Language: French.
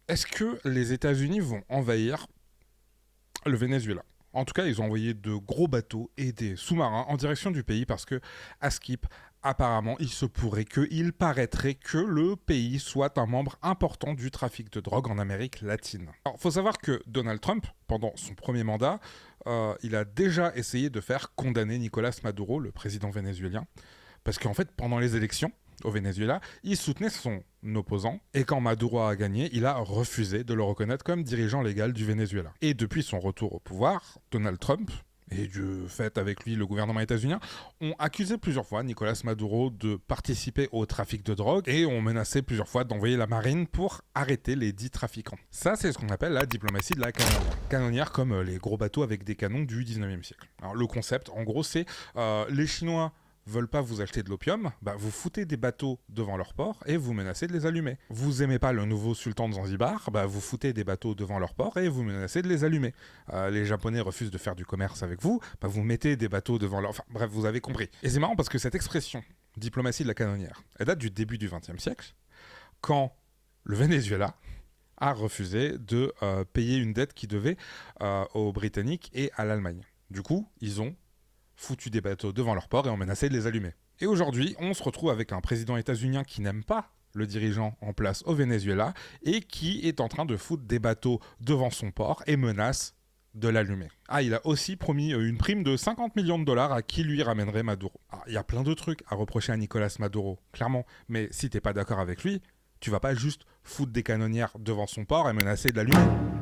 Est-ce que les États-Unis vont envahir le Venezuela? En tout cas, ils ont envoyé de gros bateaux et des sous-marins en direction du pays parce que, à Skip, apparemment, il se pourrait il paraîtrait que le pays soit un membre important du trafic de drogue en Amérique latine. Alors, faut savoir que Donald Trump, pendant son premier mandat, il a déjà essayé de faire condamner Nicolas Maduro, le président vénézuélien, parce qu'en fait, pendant les élections au Venezuela, il soutenait son opposant, et quand Maduro a gagné, il a refusé de le reconnaître comme dirigeant légal du Venezuela. Et depuis son retour au pouvoir, Donald Trump, et du fait avec lui le gouvernement états-unien, ont accusé plusieurs fois Nicolas Maduro de participer au trafic de drogue et ont menacé plusieurs fois d'envoyer la marine pour arrêter les dits trafiquants. Ça, c'est ce qu'on appelle la diplomatie de la canonnière. Canonnière comme les gros bateaux avec des canons du 19e siècle. Alors, le concept, en gros, c'est les Chinois veulent pas vous acheter de l'opium, bah vous foutez des bateaux devant leur port et vous menacez de les allumer. Vous aimez pas le nouveau sultan de Zanzibar, bah vous foutez des bateaux devant leur port et vous menacez de les allumer. Les Japonais refusent de faire du commerce avec vous, bah vous mettez des bateaux devant leur... Enfin bref, vous avez compris. Et c'est marrant parce que cette expression, diplomatie de la canonnière, elle date du début du XXe siècle, quand le Venezuela a refusé de payer une dette qui devait aux Britanniques et à l'Allemagne. Du coup, ils ont foutu des bateaux devant leur port et ont menacé de les allumer. Et aujourd'hui, on se retrouve avec un président états-unien qui n'aime pas le dirigeant en place au Venezuela et qui est en train de foutre des bateaux devant son port et menace de l'allumer. Ah, il a aussi promis une prime de 50 millions de dollars à qui lui ramènerait Maduro. Ah, il y a plein de trucs à reprocher à Nicolas Maduro, clairement. Mais si t'es pas d'accord avec lui, tu vas pas juste foutre des canonnières devant son port et menacer de l'allumer.